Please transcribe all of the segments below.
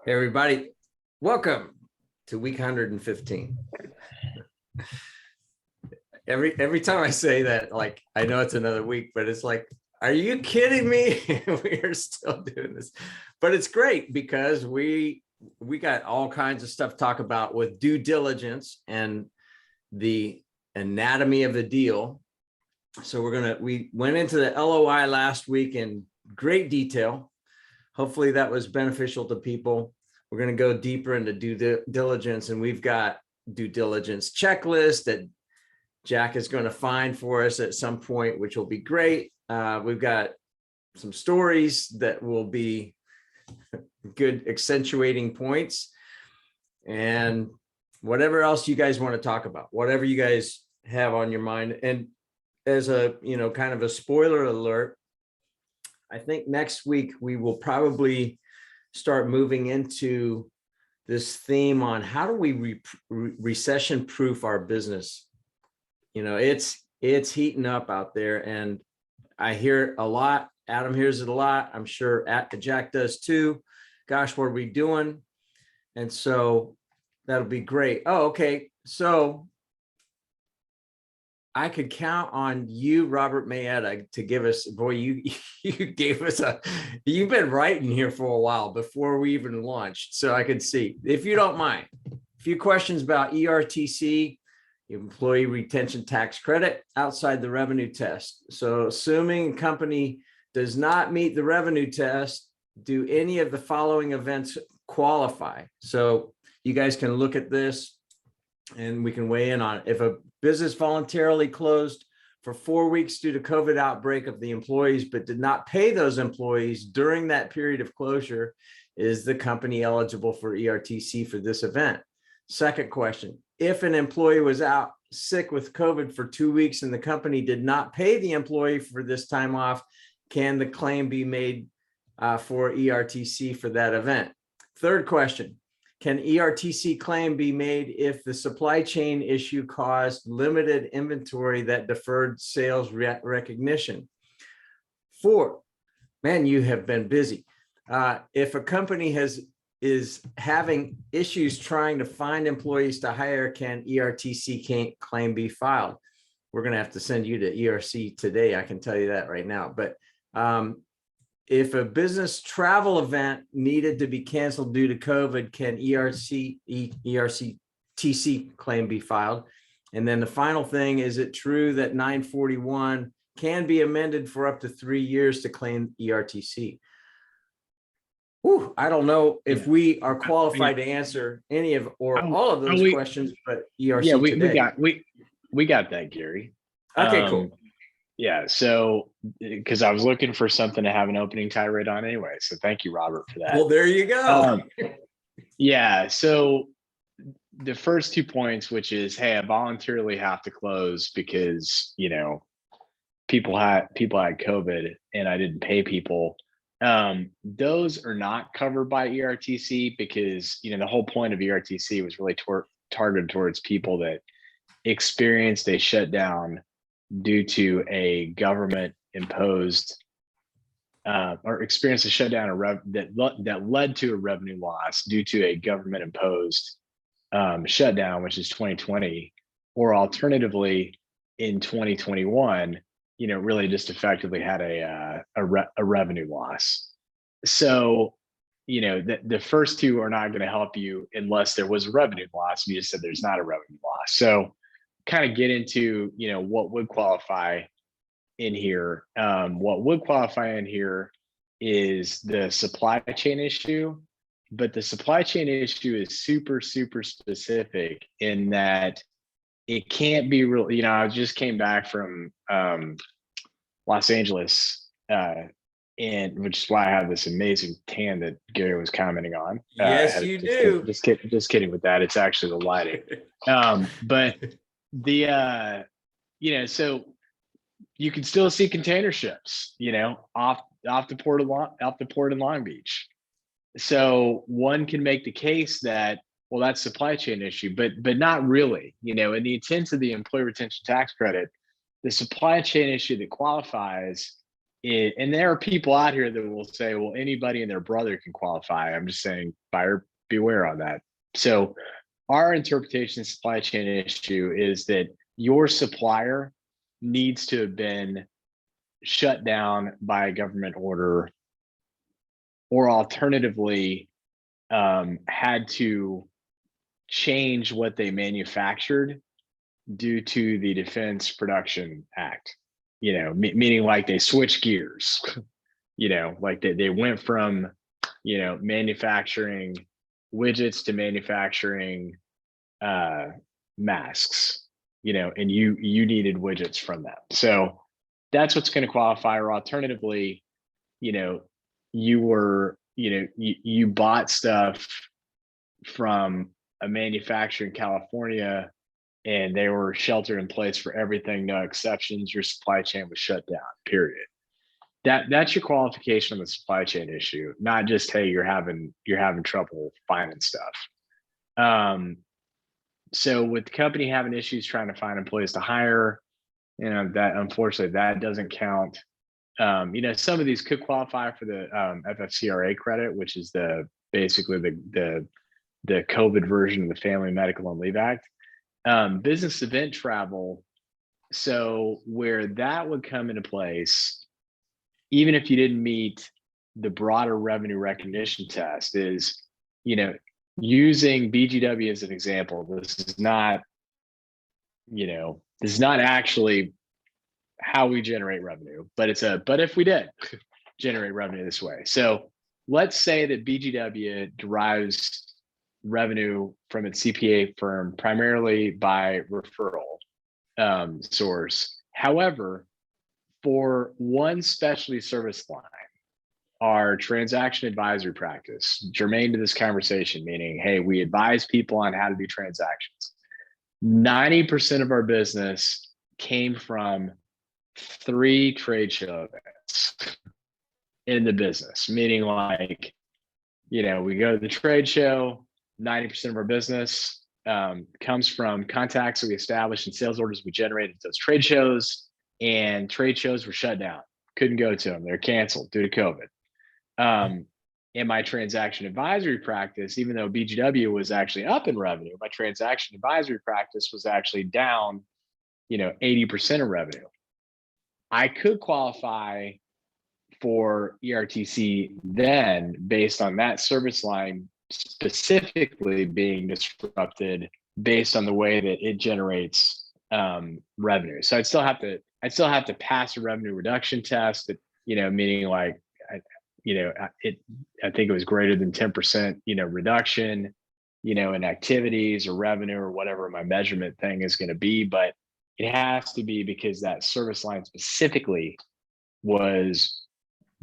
Hey everybody, welcome to week 115. Every time I say that, like, I know it's another week, but it's like, are you kidding me? We are still doing this, but it's great because we got all kinds of stuff to talk about with due diligence and the anatomy of the deal. So we went into the LOI last week in great detail. Hopefully that was beneficial to people. We're going to go deeper into due diligence, and we've got due diligence checklist that Jack is going to find for us at some point, which will be great. We've got some stories that will be good accentuating points, and whatever else you guys want to talk about, whatever you guys have on your mind. And as a, kind of a spoiler alert, I think next week we will probably start moving into this theme on how do we recession proof our business. It's heating up out there, and I hear it a lot. Adam hears it a lot. I'm sure Jack does too. Gosh, what are we doing? And so that'll be great. Oh, okay. So I could count on you, Robert Mayetta, to give us, boy, you gave us you've been writing here for a while before we even launched. So I could see, if you don't mind, a few questions about ERTC, employee retention tax credit, outside the revenue test. So assuming a company does not meet the revenue test, do any of the following events qualify? So you guys can look at this and we can weigh in on it. If a business voluntarily closed for 4 weeks due to COVID outbreak of the employees, but did not pay those employees during that period of closure, is the company eligible for ERTC for this event? Second question, if an employee was out sick with COVID for 2 weeks and the company did not pay the employee for this time off, can the claim be made for ERTC for that event? Third question, can ERTC claim be made if the supply chain issue caused limited inventory that deferred sales recognition? Four, man, you have been busy. If a company is having issues trying to find employees to hire, can ERTC claim be filed? We're going to have to send you to ERC today. I can tell you that right now. But if a business travel event needed to be canceled due to COVID, can ERCTC claim be filed? And then the final thing, is it true that 941 can be amended for up to 3 years to claim ERTC? Whew, I don't know if we are qualified to answer any of or all of those questions, but ERC today. we got that, Gary. Okay, cool. Yeah, so because I was looking for something to have an opening tirade on anyway, so thank you, Robert, for that. Well, there you go. Yeah, so the first 2 points, which is, hey, I voluntarily have to close because people had COVID and I didn't pay people. Those are not covered by ERTC because the whole point of ERTC was really targeted towards people that experienced a shutdown due to a government imposed or experienced a shutdown that led to a revenue loss due to a government imposed shutdown, which is 2020, or alternatively in 2021, really just effectively had a revenue loss. So, the first two are not going to help you unless there was a revenue loss. You just said there's not a revenue loss. So kind of get into, what would qualify in here. What would qualify in here is the supply chain issue, but the supply chain issue is super, super specific in that it can't be real. I just came back from Los Angeles, and which is why I have this amazing tan that Gary was commenting on. Yes, you do. Just kidding with that. It's actually the lighting. But the so you can still see container ships, off the port in Long Beach. So one can make the case that, well, that's supply chain issue, but not really. In the intent of the employee retention tax credit, the supply chain issue that qualifies and there are people out here that will say, well, anybody and their brother can qualify. I'm just saying, buyer beware on that. So our interpretation of supply chain issue is that your supplier needs to have been shut down by a government order, or alternatively had to change what they manufactured due to the Defense Production Act, meaning like they switched gears, like they went from, manufacturing widgets to manufacturing masks, and you needed widgets from them. So that's what's going to qualify. Or alternatively, you were, you bought stuff from a manufacturer in California and they were sheltered in place for everything, no exceptions. Your supply chain was shut down, period. That's your qualification on the supply chain issue, not just, hey, you're having trouble finding stuff. So with the company having issues trying to find employees to hire, that unfortunately that doesn't count. Some of these could qualify for the FFCRA credit, which is basically the COVID version of the Family Medical and Leave Act. Business event travel, so where that would come into place, even if you didn't meet the broader revenue recognition test, is, using BGW as an example. This is not actually how we generate revenue, but but if we did generate revenue this way. So let's say that BGW derives revenue from its CPA firm primarily by referral source. However, for one specialty service line, our transaction advisory practice, germane to this conversation, meaning, hey, we advise people on how to do transactions. 90% of our business came from 3 trade show events in the business, meaning like, we go to the trade show, 90% of our business comes from contacts that we established and sales orders we generated at those trade shows, and trade shows were shut down. Couldn't go to them. They're canceled due to COVID. In my transaction advisory practice, even though BGW was actually up in revenue, my transaction advisory practice was actually down, 80% of revenue. I could qualify for ERTC then based on that service line specifically being disrupted based on the way that it generates revenue. So I'd still have to pass a revenue reduction test that, meaning like, I think it was greater than 10%, reduction, in activities or revenue or whatever my measurement thing is going to be. But it has to be because that service line specifically was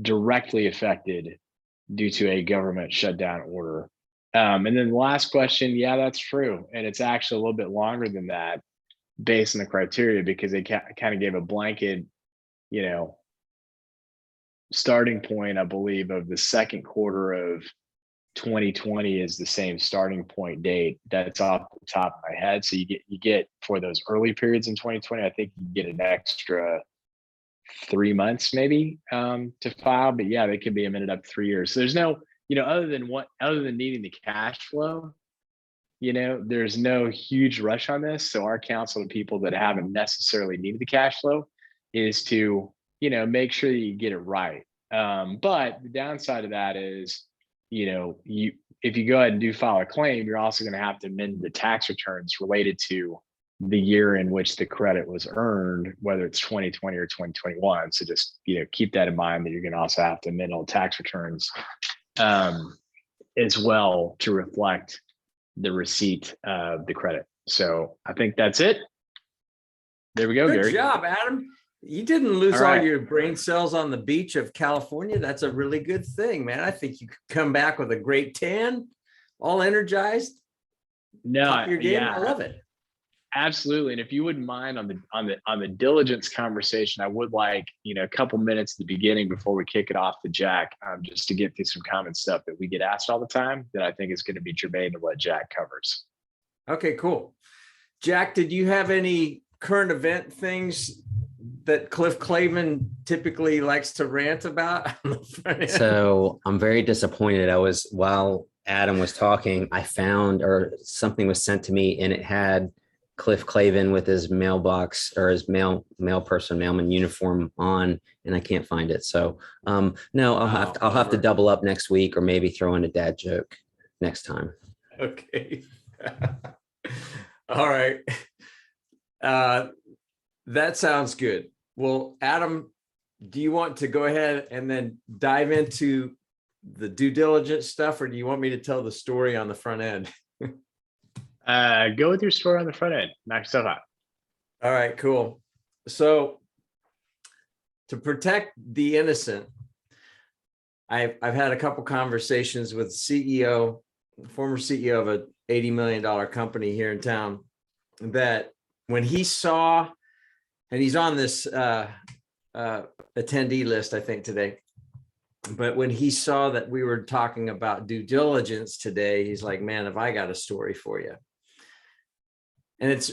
directly affected due to a government shutdown order. And then the last question, yeah, that's true. And it's actually a little bit longer than that based on the criteria, because they kind of gave a blanket, starting point, I believe, of the second quarter of 2020 is the same starting point date. That's off the top of my head. So you get for those early periods in 2020, I think you get an extra 3 months maybe to file. But yeah, they could be amended up to 3 years. So there's no, other than needing the cash flow, there's no huge rush on this. So our counsel to people that haven't necessarily needed the cash flow is to, make sure that you get it right. But the downside of that is, if you go ahead and do file a claim, you're also going to have to amend the tax returns related to the year in which the credit was earned, whether it's 2020 or 2021. So just, keep that in mind, that you're going to also have to amend all tax returns as well to reflect the receipt of the credit. So I think that's it. There we go, Good Gary. job, Adam. You didn't lose All right. all your brain cells on the beach of California. That's a really good thing, man. I think you could come back with a great tan, all energized. No, Top of your game. yeah, I love it. absolutely. And if you wouldn't mind on the diligence conversation, I would like, a couple minutes at the beginning before we kick it off to Jack, just to get through some common stuff that we get asked all the time that I think is going to be germane to what Jack covers. Okay, cool. Jack, did you have any current event things that Cliff Clavin typically likes to rant about on the front end? So I'm very disappointed. While Adam was talking, I found, or something was sent to me, and it had Cliff Clavin with his mailbox or his mailman uniform on, and I can't find it. So no, I'll have to double up next week, or maybe throw in a dad joke next time. Okay. All right. That sounds good. Well, Adam, do you want to go ahead and then dive into the due diligence stuff, or do you want me to tell the story on the front end? Go with your story on the front end. Knock yourself out. All right, cool. So to protect the innocent, I've had a couple conversations with former CEO of a $80 million company here in town, that when he saw, and he's on this attendee list, I think, today, but when he saw that we were talking about due diligence today, he's like, man, have I got a story for you? And it's,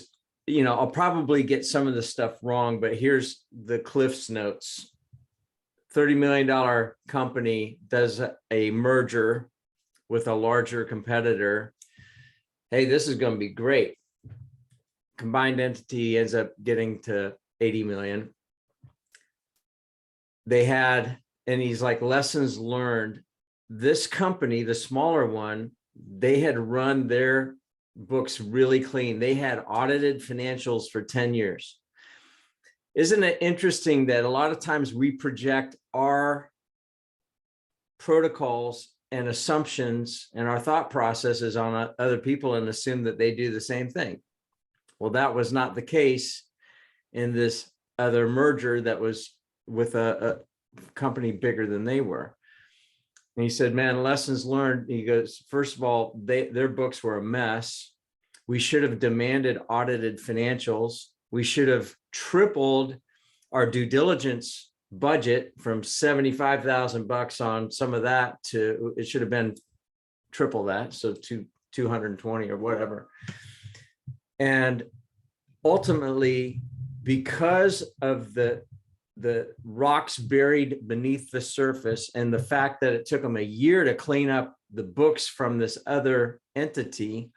I'll probably get some of the stuff wrong, but here's the Cliff's notes. $30 million company does a merger with a larger competitor. Hey, this is going to be great. Combined entity ends up getting to 80 million. They had, and he's like, lessons learned. This company, the smaller one, they had run their books really clean. They had audited financials for 10 years. Isn't it interesting that a lot of times we project our protocols and assumptions and our thought processes on other people and assume that they do the same thing? Well, that was not the case in this other merger that was with a company bigger than they were. And he said, man, lessons learned. He goes, first of all, their books were a mess. We should have demanded audited financials. We should have tripled our due diligence budget from $75,000 on some of that to, it should have been triple that. So to 220 or whatever. And ultimately, because of the rocks buried beneath the surface and the fact that it took them a year to clean up the books from this other entity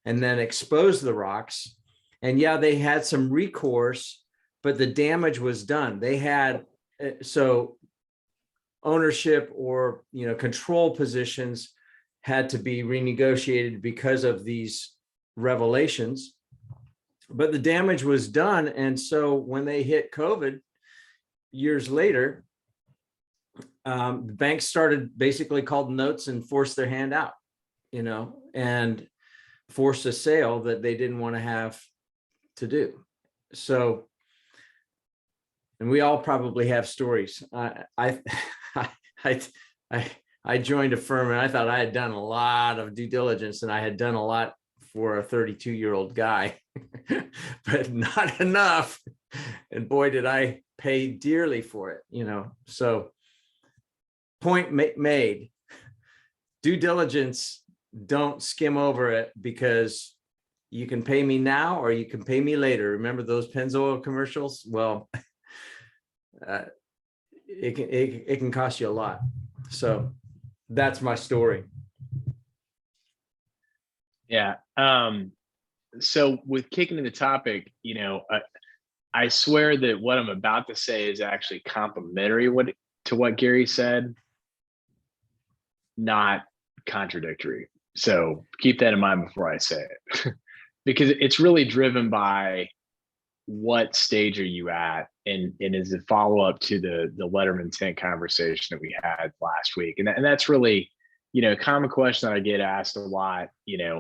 and then expose the rocks. And yeah, they had some recourse, but the damage was done. They had, so ownership or, control positions had to be renegotiated because of these revelations, but the damage was done. And so when they hit COVID years later, the banks started basically called notes and forced their hand out, and forced a sale that they didn't want to have to do. So, and we all probably have stories. I joined a firm and I thought I had done a lot of due diligence and I had done a lot for a 32-year-old guy, but not enough. And boy, did I pay dearly for it, So point made, due diligence, don't skim over it, because you can pay me now or you can pay me later. Remember those Pennzoil commercials? Well, it can cost you a lot. So that's my story. Yeah. So with kicking to the topic, I swear that what I'm about to say is actually complimentary to what Gary said, not contradictory. So keep that in mind before I say it, because it's really driven by what stage are you at, and is a follow-up to the letter of intent conversation that we had last week. And that's really, a common question that I get asked a lot,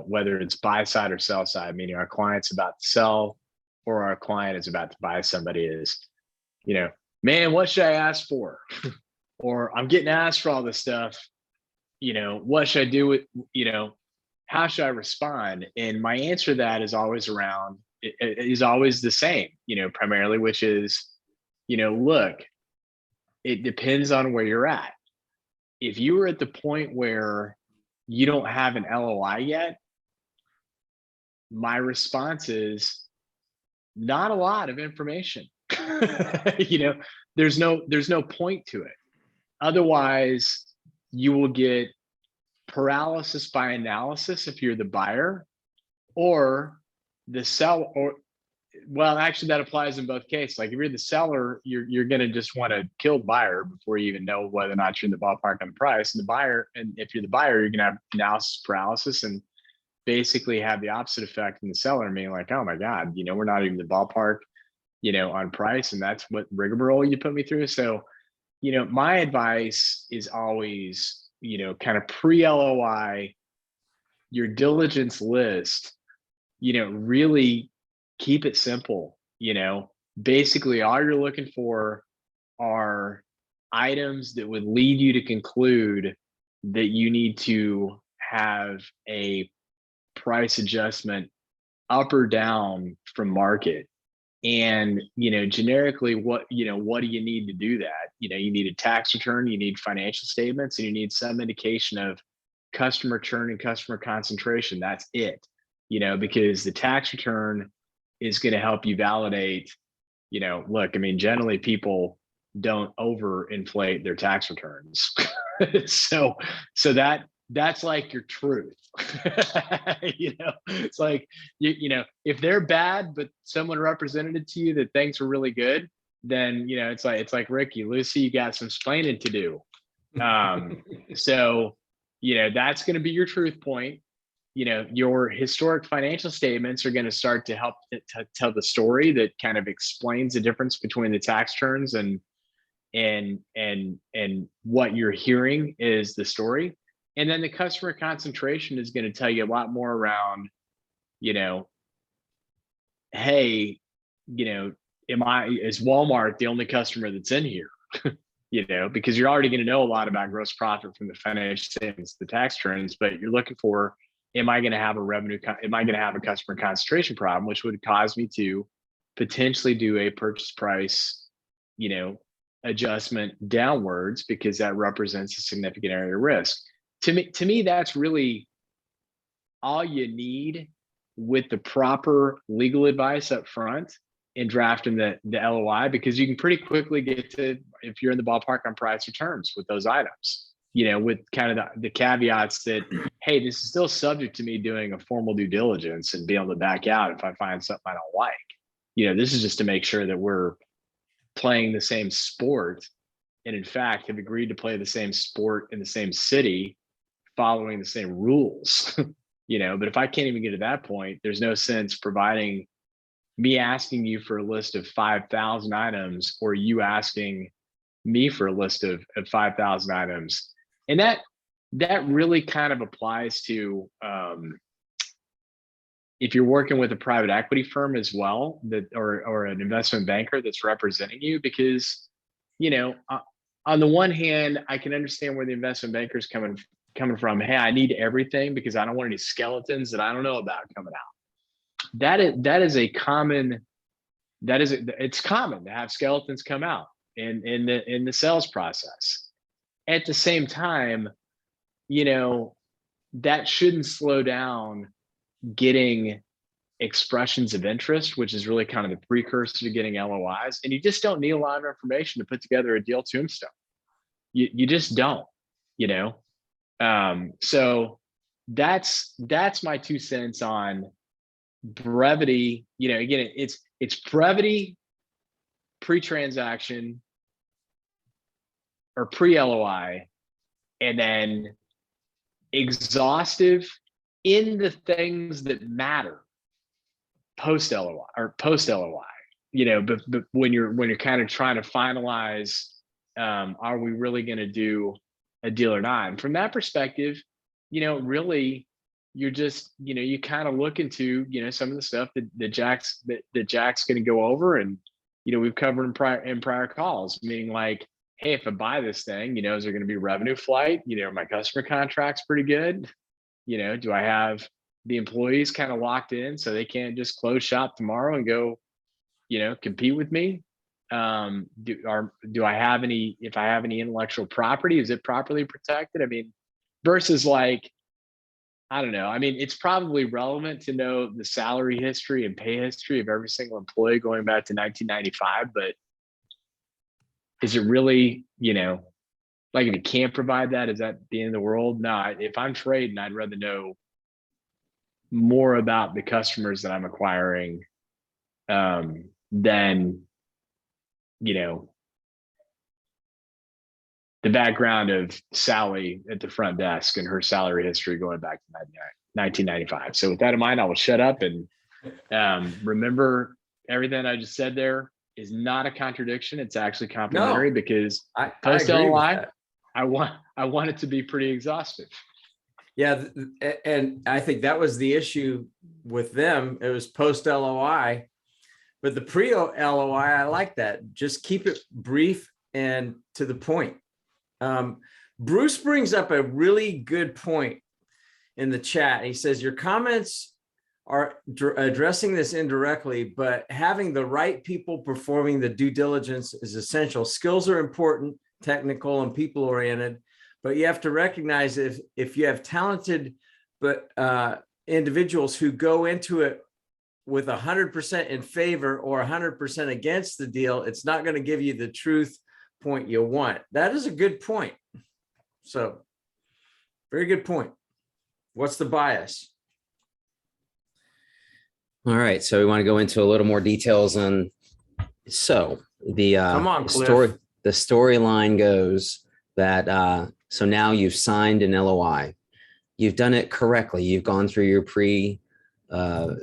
whether it's buy side or sell side, meaning our client's about to sell or our client is about to buy somebody, is, man, what should I ask for? Or I'm getting asked for all this stuff. What should I do with, how should I respond? And my answer to that is always is always the same, primarily, which is, look, it depends on where you're at. If you were at the point where you don't have an LOI yet, my response is not a lot of information. You know, there's no point to it. Otherwise, you will get paralysis by analysis if you're the buyer, or the seller, or well, actually that applies in both cases. Like if you're the seller, you're going to just want to kill the buyer before you even know whether or not you're in the ballpark on the price. And the buyer, and if you're the buyer, you're going to have analysis paralysis and basically have the opposite effect in the seller, being like, oh my God, you know, we're not even the ballpark, you know, on price. And that's what rigmarole you put me through. So, you know, my advice is always, you know, kind of pre-LOI, your diligence list, you know, really keep it simple. You know, basically all you're looking for are items that would lead you to conclude that you need to have a price adjustment up or down from market. And, you know, generically, what do you need to do that? You know, you need a tax return, you need financial statements, and you need some indication of customer churn and customer concentration. That's it, you know, because the tax return is going to help you validate, you know, look, I mean, generally people don't overinflate their tax returns. so that's like your truth. You know, it's like, you know, if they're bad, but someone represented it to you that thinks are really good, then, you know, it's like Ricky, Lucy, you got some explaining to do. So, you know, that's going to be your truth point. You know, your historic financial statements are going to start to help to tell the story that kind of explains the difference between the tax returns and what you're hearing is the story. And then the customer concentration is going to tell you a lot more around, you know, hey, you know, is Walmart the only customer that's in here? You know, because you're already going to know a lot about gross profit from the financial statements, the tax returns, but you're looking for, am I going to have a customer concentration problem, which would cause me to potentially do a purchase price, you know, adjustment downwards, because that represents a significant area of risk. To me, that's really all you need with the proper legal advice up front in drafting the LOI, because you can pretty quickly get to, if you're in the ballpark on price or terms with those items, you know, with kind of the caveats that, hey, this is still subject to me doing a formal due diligence and being able to back out if I find something I don't like. You know, this is just to make sure that we're playing the same sport, and in fact have agreed to play the same sport in the same city, following the same rules. You know, but if I can't even get to that point, there's no sense providing me asking you for a list of 5,000 items, or you asking me for a list of 5,000 items. And that really kind of applies to if you're working with a private equity firm as well, that or an investment banker that's representing you, because, you know, on the one hand, I can understand where the investment banker is coming from. Hey, I need everything because I don't want any skeletons that I don't know about coming out. It's common to have skeletons come out in the sales process. At the same time, you know, that shouldn't slow down getting expressions of interest, which is really kind of the precursor to getting LOIs. And you just don't need a lot of information to put together a deal tombstone. You just don't, you know. So that's my 2 cents on brevity. You know, again, it's brevity pre-transaction or pre-LOI, and then exhaustive in the things that matter post LOI or post LOI. You know, but when you're kind of trying to finalize, are we really going to do a deal or not? And from that perspective, you know, really, you're just, you know, you kind of look into, you know, some of the stuff that Jack's going to go over, and, you know, we've covered in prior calls, meaning like, hey, if I buy this thing, you know, is there going to be revenue flight? You know, my customer contract's pretty good. You know, do I have the employees kind of locked in so they can't just close shop tomorrow and go, you know, compete with me? Do I have any, if I have any intellectual property, is it properly protected? I mean, versus like, I don't know. I mean, it's probably relevant to know the salary history and pay history of every single employee going back to 1995, but is it really, like if you can't provide that, is that the end of the world? No, if I'm trading, I'd rather know more about the customers that I'm acquiring than, the background of Sally at the front desk and her salary history going back to 1995. So with that in mind, I will shut up and remember everything I just said there is not a contradiction. It's actually complimentary because I post agree with LOI, that. I want it to be pretty exhaustive. Yeah, and I think that was the issue with them. It was post LOI, but the pre LOI, I like that. Just keep it brief and to the point. Bruce brings up a really good point in the chat. He says your comments are addressing this indirectly, but having the right people performing the due diligence is essential. Skills are important, technical and people oriented, but you have to recognize if you have talented but individuals who go into it with 100% in favor or 100% against the deal, it's not going to give you the truth point you want. That is a good point. So very good point. What's the bias? All right, so we want to go into a little more details on. So the Come on, Cliff. the storyline goes that so now you've signed an LOI. You've done it correctly. You've gone through your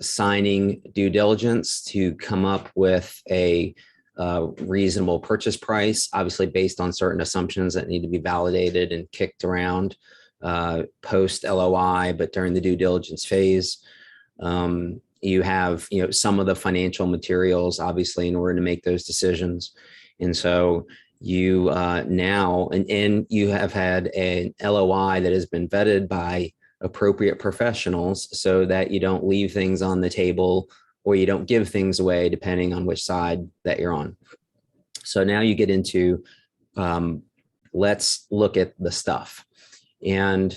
signing due diligence to come up with a reasonable purchase price, obviously based on certain assumptions that need to be validated and kicked around post LOI, but during the due diligence phase. You have, some of the financial materials, obviously, in order to make those decisions. And so you now, and you have had an LOI that has been vetted by appropriate professionals so that you don't leave things on the table or you don't give things away depending on which side that you're on. So now you get into, let's look at the stuff. And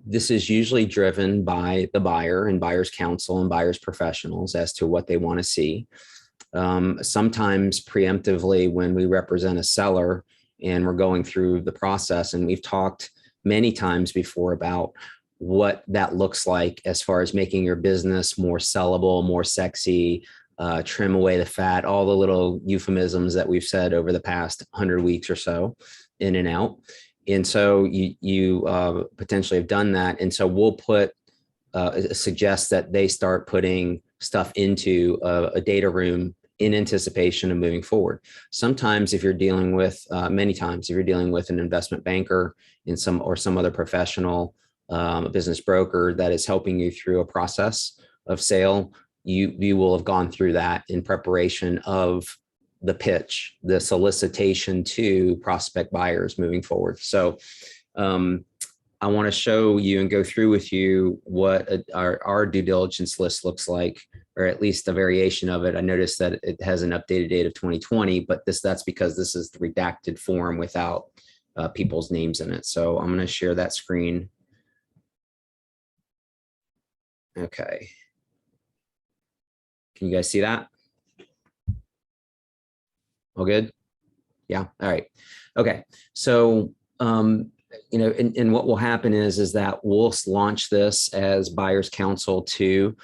this is usually driven by the buyer and buyer's counsel and buyer's professionals as to what they want to see. Sometimes preemptively when we represent a seller and we're going through the process, and we've talked many times before about what that looks like as far as making your business more sellable, more sexy, trim away the fat, all the little euphemisms that we've said over the past 100 weeks or so, in and out. And so you potentially have done that. And so we'll suggest that they start putting stuff into a data room in anticipation of moving forward. Sometimes if you're dealing with, many times, if you're dealing with an investment banker or some other professional business broker that is helping you through a process of sale, you will have gone through that in preparation of the pitch, the solicitation to prospect buyers moving forward. So I want to show you and go through with you what our due diligence list looks like, or at least a variation of it. I noticed that it has an updated date of 2020, but that's because this is the redacted form without people's names in it. So I'm going to share that screen. Okay. Can you guys see that? All good? Yeah. All right. Okay. So, and what will happen is that we'll launch this as buyer's counsel to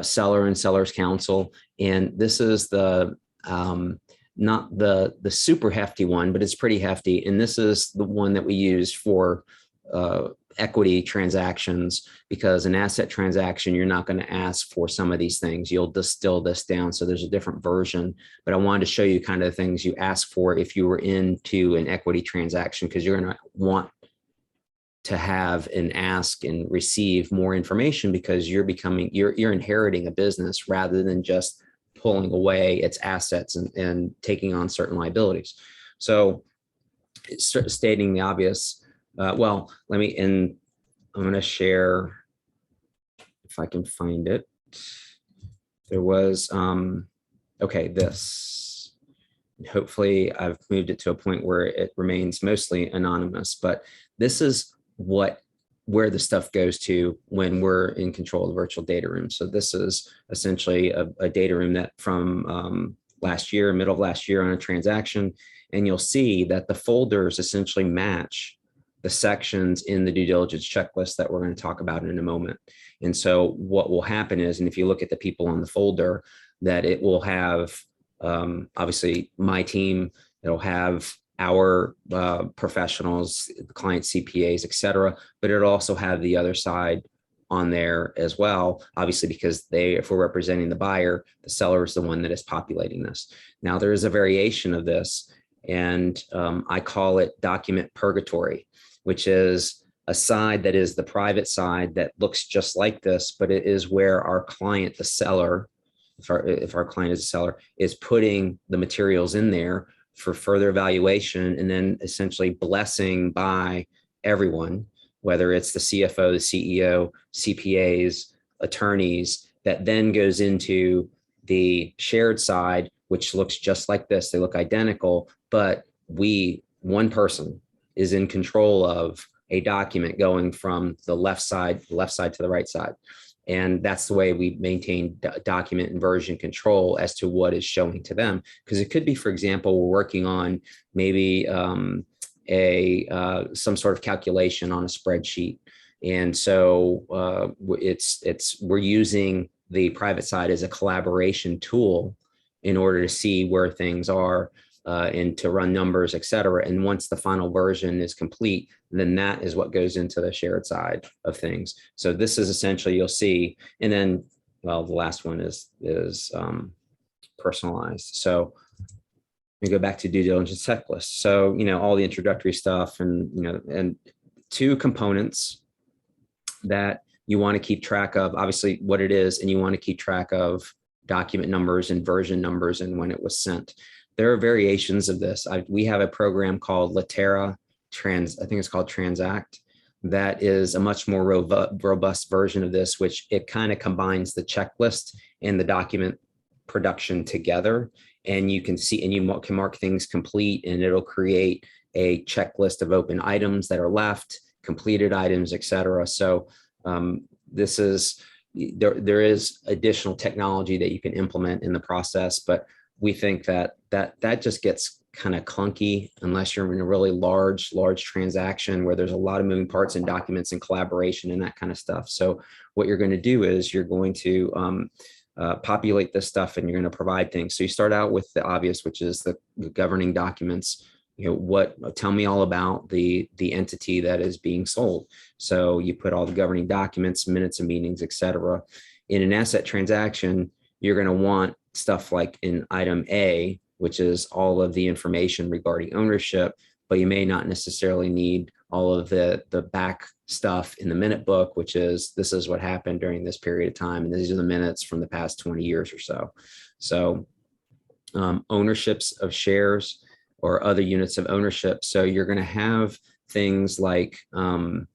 seller and seller's counsel. And this is the, not the super hefty one, but it's pretty hefty. And this is the one that we use for equity transactions, because an asset transaction, you're not going to ask for some of these things. You'll distill this down. So there's a different version, but I wanted to show you kind of the things you ask for if you were into an equity transaction, because you're going to want to have and ask and receive more information, because you're inheriting a business rather than just pulling away its assets and taking on certain liabilities. So stating the obvious, well, I'm going to share, if I can find it. There was, okay, this, hopefully I've moved it to a point where it remains mostly anonymous, but this is what where the stuff goes to when we're in control of the virtual data room. So this is essentially a data room that from last year, middle of last year on a transaction, and you'll see that the folders essentially match the sections in the due diligence checklist that we're going to talk about in a moment. And so what will happen is, and if you look at the people on the folder, that it will have obviously my team, it'll have our professionals, client CPAs, et cetera, but it'll also have the other side on there as well, obviously, because if we're representing the buyer, the seller is the one that is populating this. Now, there is a variation of this, and I call it document purgatory, which is a side that is the private side that looks just like this, but it is where our client, the seller, if our client is a seller, is putting the materials in there for further evaluation, and then essentially blessing by everyone, whether it's the CFO, the CEO, CPAs, attorneys, that then goes into the shared side, which looks just like this. They look identical, but one person is in control of a document going from the left side to the right side. And that's the way we maintain document and version control as to what is showing to them. Because it could be, for example, we're working on maybe some sort of calculation on a spreadsheet. And so we're using the private side as a collaboration tool in order to see where things are and to run numbers, et cetera. And once the final version is complete, then that is what goes into the shared side of things. So this is essentially, you'll see, and then, well, the last one is personalized. So we go back to due diligence checklist. So, all the introductory stuff and two components that you want to keep track of, obviously what it is, and you want to keep track of document numbers and version numbers and when it was sent. There are variations of this. We have a program called Latera I think it's called Transact. That is a much more robust version of this, which it kind of combines the checklist and the document production together. And you can see, and you can mark things complete, and it'll create a checklist of open items that are left, completed items, et cetera. So this is, there is additional technology that you can implement in the process, but we think that just gets kind of clunky unless you're in a really large transaction where there's a lot of moving parts and documents and collaboration and that kind of stuff. So what you're going to do is you're going to populate this stuff, and you're going to provide things. So you start out with the obvious, which is the governing documents. Tell me all about the entity that is being sold. So you put all the governing documents, minutes of meetings, et cetera. In an asset transaction, you're going to want stuff like in item A, which is all of the information regarding ownership, but you may not necessarily need all of the back stuff in the minute book, which is, this is what happened during this period of time, and these are the minutes from the past 20 years or so. So ownerships of shares or other units of ownership. So you're going to have things like, and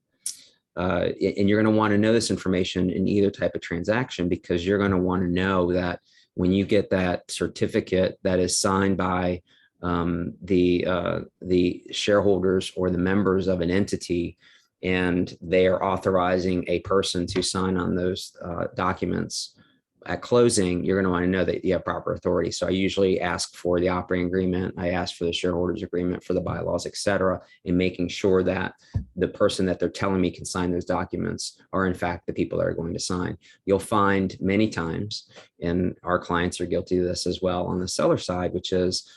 you're going to want to know this information in either type of transaction, because you're going to want to know that when you get that certificate that is signed by the shareholders or the members of an entity, and they are authorizing a person to sign on those documents at closing, you're going to want to know that you have proper authority. So I usually ask for the operating agreement. I ask for the shareholders agreement, for the bylaws, et cetera, and making sure that the person that they're telling me can sign those documents are in fact the people that are going to sign. You'll find many times, and our clients are guilty of this as well on the seller side, which is,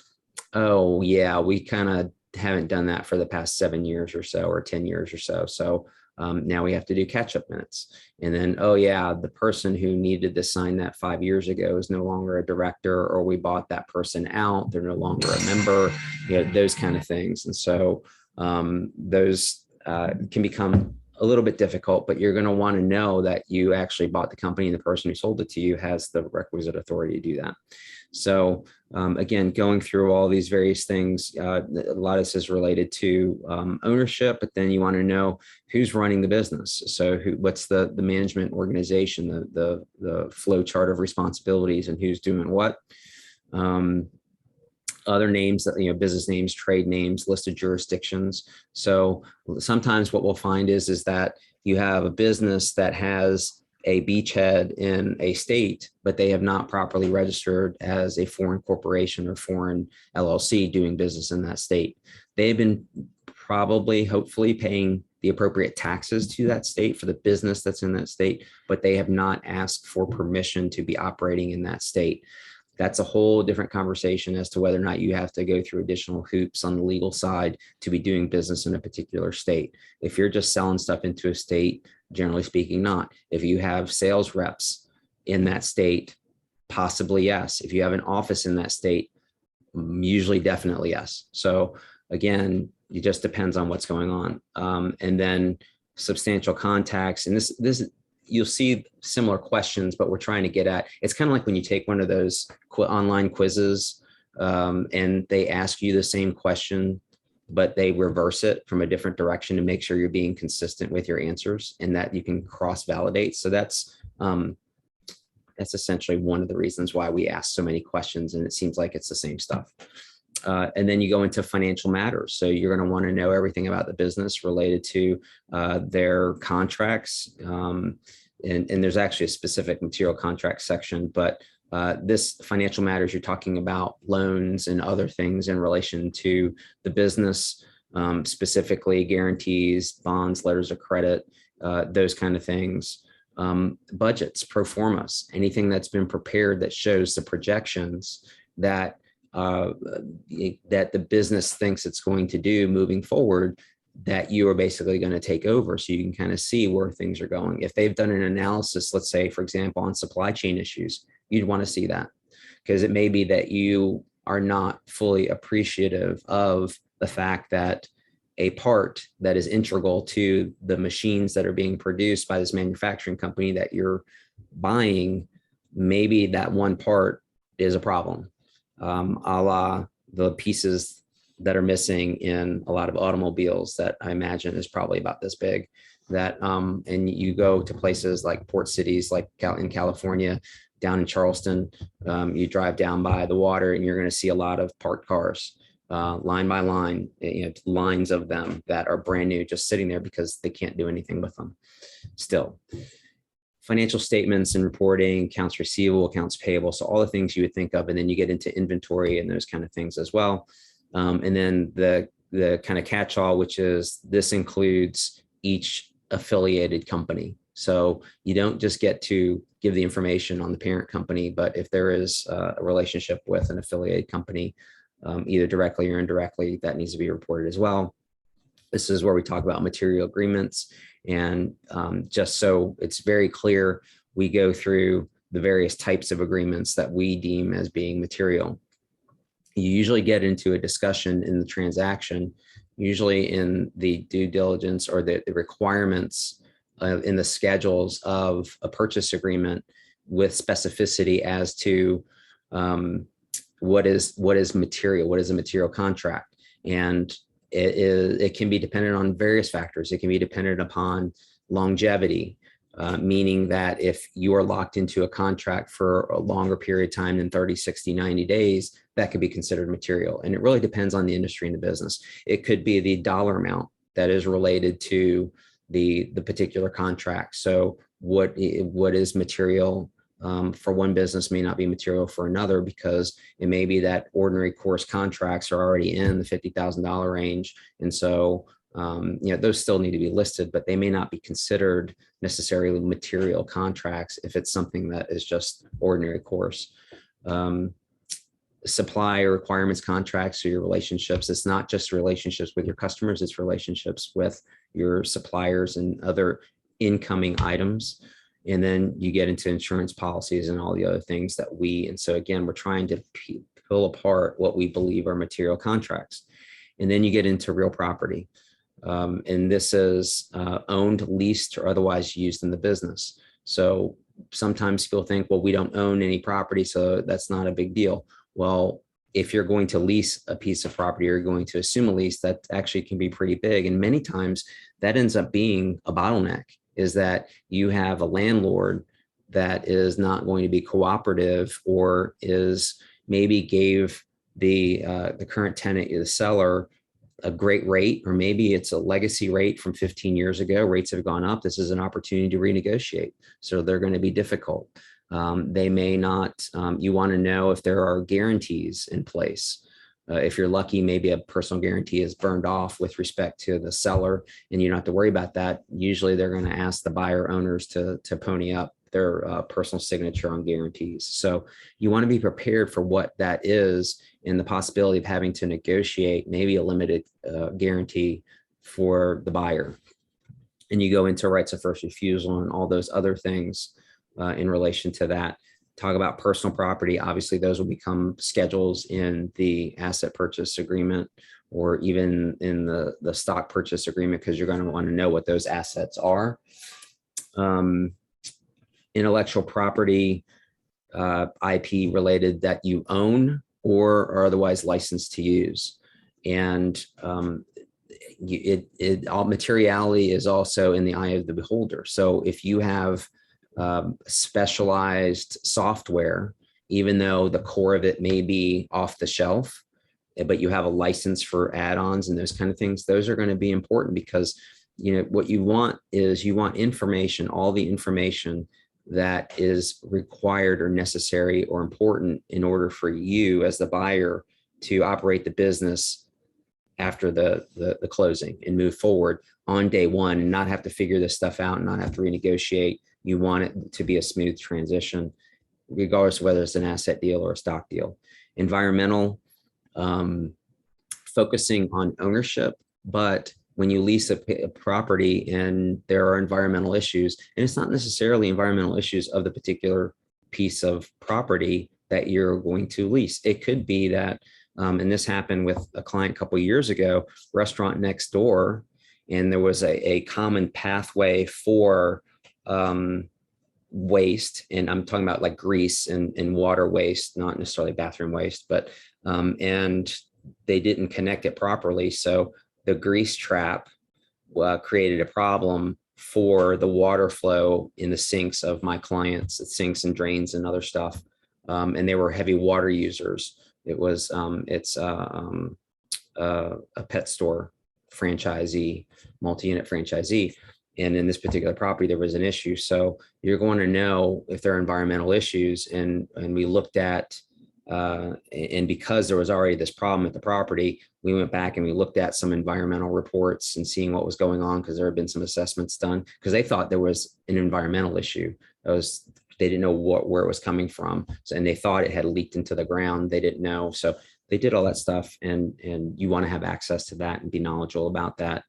oh yeah, we kind of haven't done that for the past 7 years or so, or 10 years or so. So now we have to do catch-up minutes. And then, oh yeah, the person who needed to sign that 5 years ago is no longer a director, or we bought that person out, they're no longer a member, those kind of things. And so those can become a little bit difficult, but you're going to want to know that you actually bought the company, and the person who sold it to you has the requisite authority to do that. So again, going through all these various things, a lot of this is related to ownership, but then you want to know who's running the business. So what's the management organization, the flow chart of responsibilities, and who's doing what. other names that, business names, trade names, listed jurisdictions. So sometimes what we'll find is that you have a business that has a beachhead in a state, but they have not properly registered as a foreign corporation or foreign LLC doing business in that state. They've been probably, hopefully, paying the appropriate taxes to that state for the business that's in that state, but they have not asked for permission to be operating in that state. That's a whole different conversation as to whether or not you have to go through additional hoops on the legal side to be doing business in a particular state. If you're just selling stuff into a state, generally speaking, not. If you have sales reps in that state, possibly yes. If you have an office in that state, usually definitely yes. So again, it just depends on what's going on. And then substantial contacts, and this you'll see similar questions, but we're trying to get at, it's kind of like when you take one of those online quizzes and they ask you the same question, but they reverse it from a different direction to make sure you're being consistent with your answers and that you can cross-validate. So that's essentially one of the reasons why we ask so many questions, and it seems like it's the same stuff. And then you go into financial matters. So you're going to want to know everything about the business related to their contracts. And there's actually a specific material contract section, but this financial matters, you're talking about loans and other things in relation to the business, specifically guarantees, bonds, letters of credit, those kind of things. Budgets, pro formas, anything that's been prepared that shows the projections that that the business thinks it's going to do moving forward, that you are basically going to take over, so you can kind of see where things are going. If they've done an analysis, let's say, for example, on supply chain issues, you'd want to see that, because it may be that you are not fully appreciative of the fact that a part that is integral to the machines that are being produced by this manufacturing company that you're buying, maybe that one part is a problem. A la the pieces that are missing in a lot of automobiles that I imagine is probably about this big, that and you go to places like port cities, like in California, down in Charleston, you drive down by the water and you're going to see a lot of parked cars, line by line, lines of them that are brand new, just sitting there because they can't do anything with them still. Financial statements and reporting, accounts receivable, accounts payable. So all the things you would think of, and then you get into inventory and those kind of things as well. And then the kind of catch-all, which is this includes each affiliated company. So you don't just get to give the information on the parent company, but if there is a relationship with an affiliated company, either directly or indirectly, that needs to be reported as well. This is where we talk about material agreements. And just so it's very clear, we go through the various types of agreements that we deem as being material. You usually get into a discussion in the transaction, usually in the due diligence or the requirements in the schedules of a purchase agreement, with specificity as to what is material, what is a material contract. And it can be dependent on various factors. It can be dependent upon longevity, meaning that if you are locked into a contract for a longer period of time than 30, 60, 90 days, that could be considered material. And it really depends on the industry and the business. It could be the dollar amount that is related to the particular contract. So what is material for one business may not be material for another, because it may be that ordinary course contracts are already in the $50,000 range. And so, those still need to be listed, but they may not be considered necessarily material contracts if it's something that is just ordinary course. Supply or requirements contracts or your relationships. It's not just relationships with your customers, it's relationships with your suppliers and other incoming items. And then you get into insurance policies and all the other things that and so again, we're trying to pull apart what we believe are material contracts. And then you get into real property. And this is owned, leased, or otherwise used in the business. So sometimes people think, well, we don't own any property, so that's not a big deal. Well, if you're going to lease a piece of property or you're going to assume a lease, that actually can be pretty big. And many times that ends up being a bottleneck, is that you have a landlord that is not going to be cooperative, or is maybe gave the current tenant, the seller, a great rate, or maybe it's a legacy rate from 15 years ago. Rates have gone up. This is an opportunity to renegotiate. So they're going to be difficult. They may not, you want to know if there are guarantees in place. If you're lucky, maybe a personal guarantee is burned off with respect to the seller, and you don't have to worry about that. Usually they're going to ask the buyer owners to pony up their personal signature on guarantees. So you want to be prepared for what that is, and the possibility of having to negotiate maybe a limited guarantee for the buyer. And you go into rights of first refusal and all those other things in relation to that. Talk about personal property. Obviously, those will become schedules in the asset purchase agreement, or even in the stock purchase agreement, because you're going to want to know what those assets are. Intellectual property, IP related that you own or are otherwise licensed to use. And all materiality is also in the eye of the beholder. So if you have specialized software, even though the core of it may be off the shelf, but you have a license for add-ons and those kind of things, those are going to be important, because what you want is you want information, all the information that is required or necessary or important in order for you as the buyer to operate the business after the closing and move forward on day one, and not have to figure this stuff out and not have to renegotiate. You want it to be a smooth transition, regardless of whether it's an asset deal or a stock deal. Environmental, focusing on ownership, but when you lease a property and there are environmental issues, and it's not necessarily environmental issues of the particular piece of property that you're going to lease. It could be that, and this happened with a client a couple of years ago, restaurant next door, and there was a common pathway for waste, and I'm talking about like grease and water waste, not necessarily bathroom waste, but and they didn't connect it properly. So the grease trap created a problem for the water flow in the sinks of my clients, sinks and drains and other stuff. And they were heavy water users. It was, it's a pet store franchisee, multi-unit franchisee. And in this particular property, there was an issue. So you're going to know if there are environmental issues. And we looked at, and because there was already this problem at the property, we went back and we looked at some environmental reports and seeing what was going on, because there had been some assessments done, because they thought there was an environmental issue. They didn't know where it was coming from. So, and they thought it had leaked into the ground. They didn't know. So they did all that stuff, and you want to have access to that and be knowledgeable about that.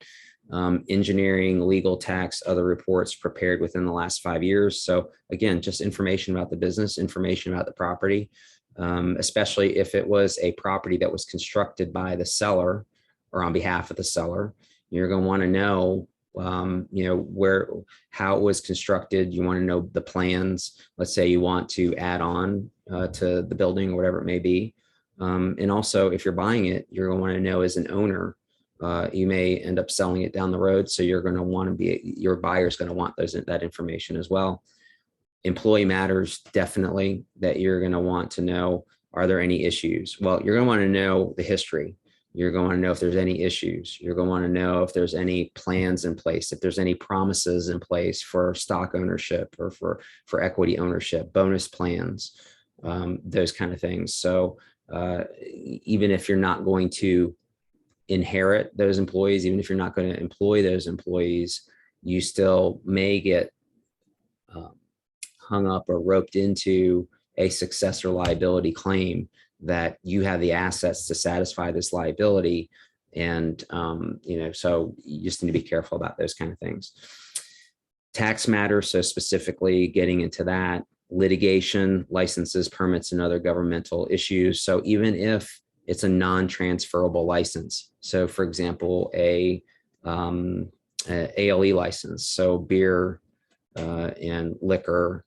Engineering, legal, tax, other reports prepared within the last 5 years. So again, just information about the business, information about the property. Especially if it was a property that was constructed by the seller or on behalf of the seller. You're going to want to know, how it was constructed. You want to know the plans. Let's say you want to add on to the building or whatever it may be. And also, if you're buying it, you're going to want to know as an owner, you may end up selling it down the road. So you're going to want to your buyer's going to want that information as well. Employee matters, definitely, that you're going to want to know, are there any issues? Well, you're going to want to know the history. You're going to know if there's any issues. You're going to want to know if there's any plans in place, if there's any promises in place for stock ownership or for equity ownership, bonus plans, those kind of things. So even if you're not going to inherit those employees, even if you're not going to employ those employees, you still may get hung up or roped into a successor liability claim that you have the assets to satisfy this liability. And, so you just need to be careful about those kind of things. Tax matters. So specifically getting into that, litigation, licenses, permits, and other governmental issues. So even if it's a non-transferable license, so for example, a ALE license, so beer and liquor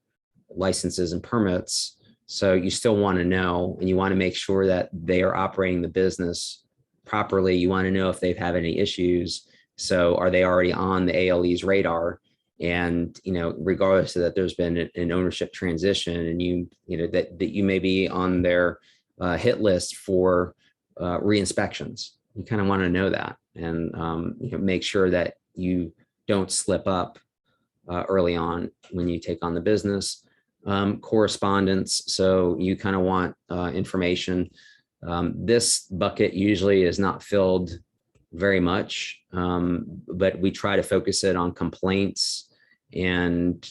licenses and permits. So you still want to know, and you want to make sure that they are operating the business properly. You want to know if they've had any issues. So are they already on the ALE's radar? And, regardless of that, there's been an ownership transition, and that you may be on their hit list for re-inspections. You kind of want to know that, and make sure that you don't slip up early on when you take on the business. Correspondence. So you kind of want information. This bucket usually is not filled very much, but we try to focus it on complaints and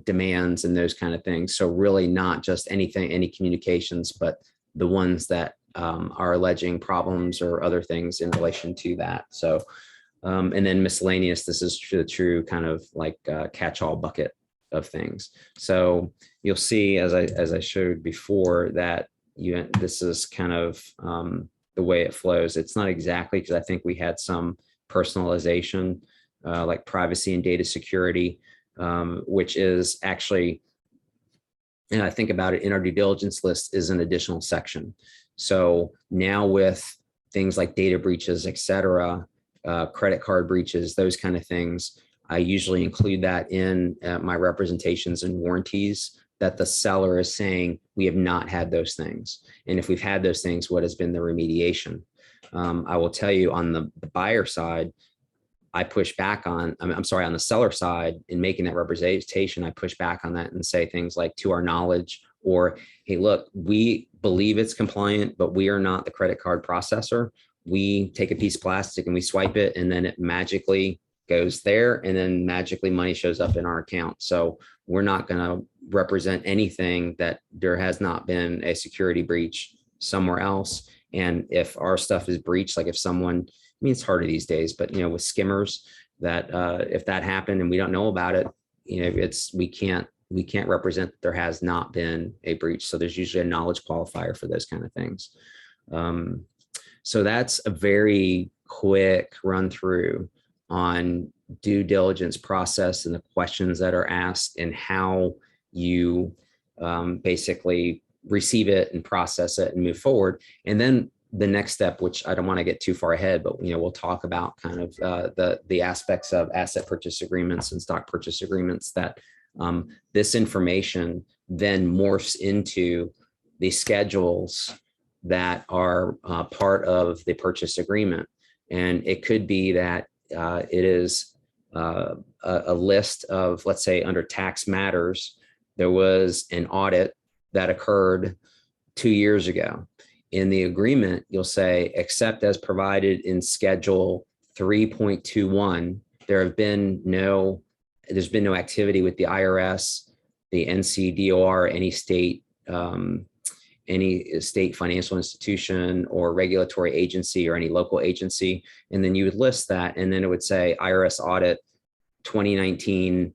demands and those kind of things. So really not just anything, any communications, but the ones that are alleging problems or other things in relation to that. So, and then miscellaneous, this is the true kind of like catch-all bucket of things. So you'll see, as I showed before, that this is kind of the way it flows. It's not exactly, because I think we had some personalization, like privacy and data security, which is actually, and I think about it, in our due diligence list is an additional section. So now with things like data breaches, et cetera, credit card breaches, those kind of things, I usually include that in my representations and warranties, that the seller is saying we have not had those things. And if we've had those things, what has been the remediation? I will tell you, on the buyer side, I push back on, I'm sorry, on the seller side, in making that representation, I push back on that and say things like, to our knowledge, or, hey, look, we believe it's compliant, but we are not the credit card processor. We take a piece of plastic and we swipe it, and then it magically goes there, and then magically money shows up in our account. So we're not going to represent anything that there has not been a security breach somewhere else. And if our stuff is breached, like if someone, I mean, it's harder these days, but with skimmers, that if that happened and we don't know about it, we can't represent that there has not been a breach. So there's usually a knowledge qualifier for those kind of things. So that's a very quick run through on due diligence process and the questions that are asked and how you basically receive it and process it and move forward. And then the next step, which I don't want to get too far ahead, but we'll talk about kind of the aspects of asset purchase agreements and stock purchase agreements, that this information then morphs into the schedules that are part of the purchase agreement. And it could be that it is a list of, let's say, under tax matters, there was an audit that occurred 2 years ago. In the agreement, you'll say, except as provided in Schedule 3.21, there's been no activity with the IRS, the NCDOR, any state financial institution or regulatory agency or any local agency. And then you would list that, and then it would say IRS audit 2019,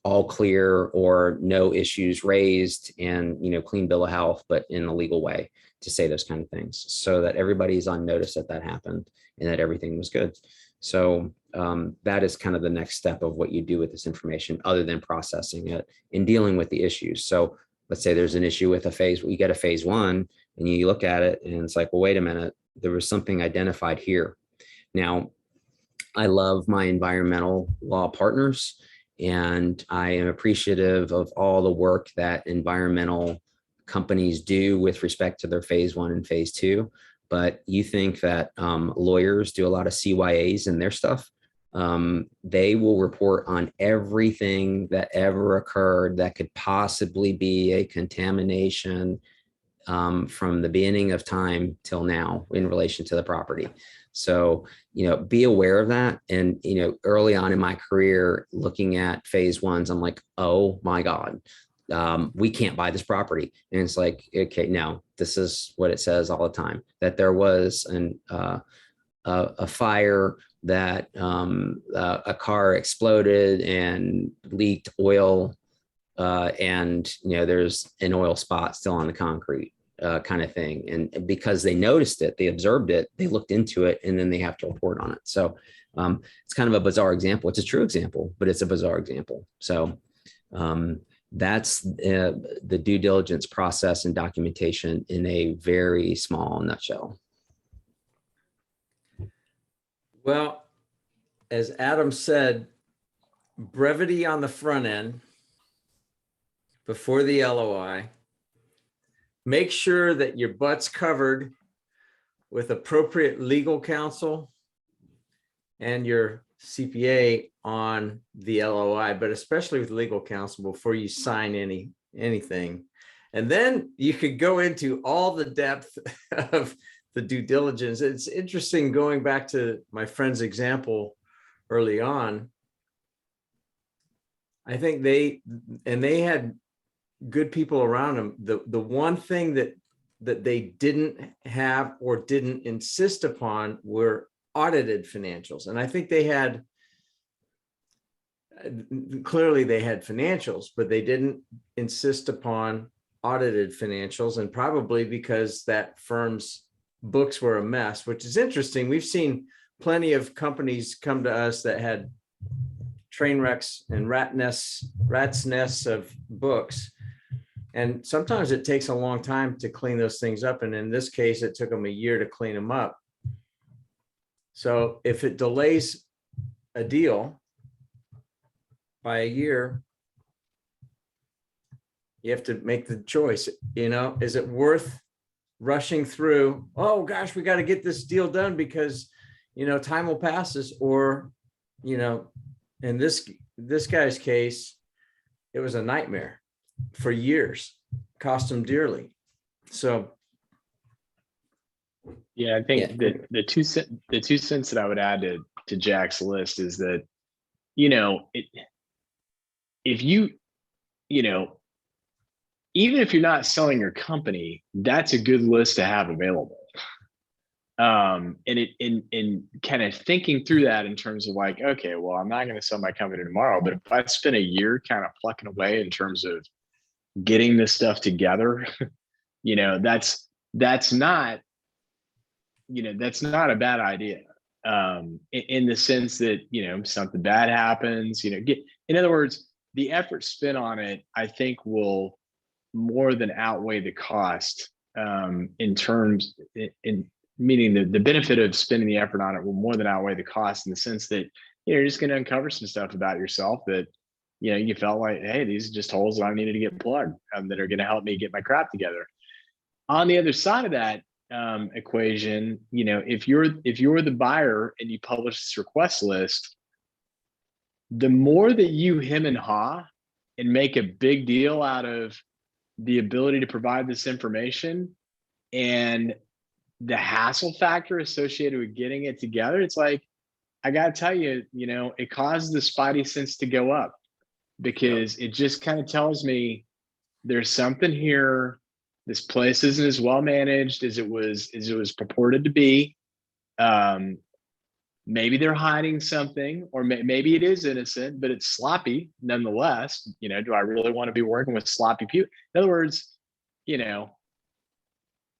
all clear or no issues raised, and clean bill of health, but in a legal way, to say those kind of things, so that everybody's on notice that happened and that everything was good. So that is kind of the next step of what you do with this information, other than processing it and dealing with the issues. So let's say there's an issue with a phase, you get a phase one and you look at it and it's like, well, wait a minute, there was something identified here. Now, I love my environmental law partners, and I am appreciative of all the work that environmental companies do with respect to their phase one and phase two. But you think that lawyers do a lot of CYAs in their stuff. They will report on everything that ever occurred that could possibly be a contamination from the beginning of time till now in relation to the property. So, be aware of that. And, early on in my career, looking at phase ones, I'm like, oh my God, we can't buy this property. And it's like, okay, no, this is what it says all the time, that there was a fire, that a car exploded and leaked oil, and there's an oil spot still on the concrete, kind of thing. And because they noticed it, they observed it, they looked into it, and then they have to report on it. So it's kind of a bizarre example. It's a true example, but it's a bizarre example. So that's the due diligence process and documentation in a very small nutshell. Well, as Adam said, brevity on the front end before the LOI, make sure that your butt's covered with appropriate legal counsel and your CPA on the LOI, but especially with legal counsel before you sign anything. And then you could go into all the depth of the due diligence. It's interesting going back to my friend's example early on. I think they had good people around them. The one thing that they didn't have or didn't insist upon were audited financials. And I think they had, clearly they had financials, but they didn't insist upon audited financials, and probably because that firm's books were a mess, which is interesting. We've seen plenty of companies come to us that had train wrecks and rat's nests of books. And sometimes it takes a long time to clean those things up. And in this case, it took them a year to clean them up. So if it delays a deal by a year, you have to make the choice, is it worth rushing through? Oh gosh, we got to get this deal done because, time will pass us, or, in this guy's case, it was a nightmare for years, cost him dearly. So. Yeah, I think the two cents that I would add to Jack's list is that, if you, even if you're not selling your company, that's a good list to have available. And in kind of thinking through that in terms of like, okay, well, I'm not going to sell my company tomorrow, but if I spend a year kind of plucking away in terms of getting this stuff together, that's not a bad idea. In the sense that, something bad happens, in other words, the effort spent on it, I think will more than outweigh the cost, meaning the benefit of spending the effort on it will more than outweigh the cost, in the sense that, you're just going to uncover some stuff about yourself that, you felt like, hey, these are just holes that I needed to get plugged, that are going to help me get my crap together. On the other side of that equation, if you're the buyer and you publish this request list, the more that you hem and haw and make a big deal out of the ability to provide this information and the hassle factor associated with getting it together, it's like, I got to tell you, it causes the spidey sense to go up, because it just kind of tells me there's something here. This place isn't as well managed as it was purported to be. Maybe they're hiding something, or maybe it is innocent, but it's sloppy nonetheless. Do I really want to be working with sloppy people? In other words,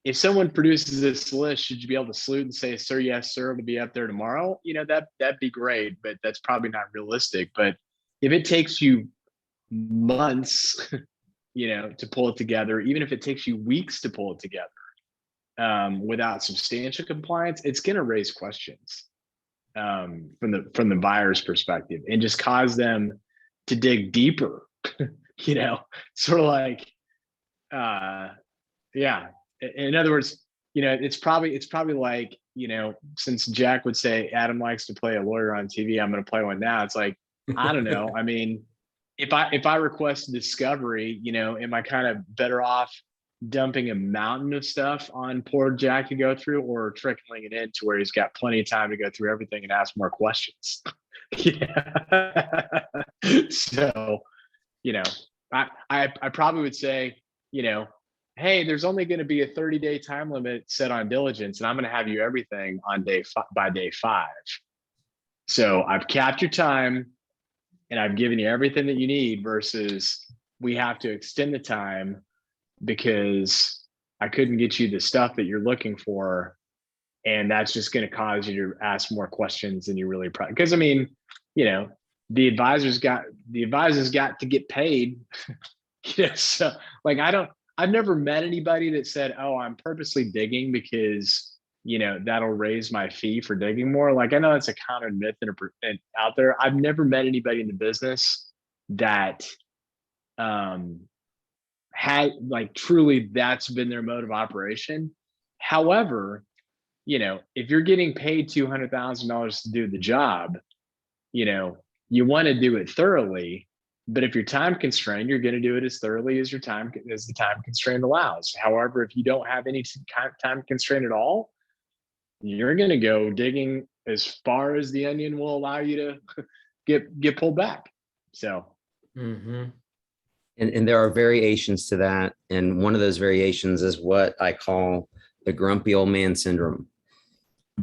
if someone produces this list, should you be able to salute and say, sir, yes, sir, it'll be up there tomorrow? That'd be great, but that's probably not realistic. But if it takes you months, to pull it together, even if it takes you weeks to pull it together, without substantial compliance, it's going to raise questions from the buyer's perspective, and just cause them to dig deeper. Sort of like, yeah. In other words, it's probably like, since Jack would say Adam likes to play a lawyer on TV, I'm going to play one now. It's like, I don't know. I mean, if I request discovery, am I kind of better off dumping a mountain of stuff on poor Jack to go through, or trickling it in to where he's got plenty of time to go through everything and ask more questions? So, I probably would say, hey, there's only going to be a 30-day time limit set on diligence, and I'm going to have you everything on by day 5. So I've capped your time, and I've given you everything that you need, versus we have to extend the time because I couldn't get you the stuff that you're looking for. And that's just going to cause you to ask more questions than you really because I mean, the advisors got to get paid. So like, I've never met anybody that said, oh, I'm purposely digging because, that'll raise my fee for digging more. Like, I know that's a common myth and out there. I've never met anybody in the business that had like truly that's been their mode of operation. However, if you're getting paid $200,000 to do the job, you want to do it thoroughly. But if you're time constrained, you're going to do it as thoroughly as the time constraint allows. However, if you don't have any time constraint at all, you're going to go digging as far as the onion will allow you to get pulled back. So, Mhm. And there are variations to that. And one of those variations is what I call the grumpy old man syndrome.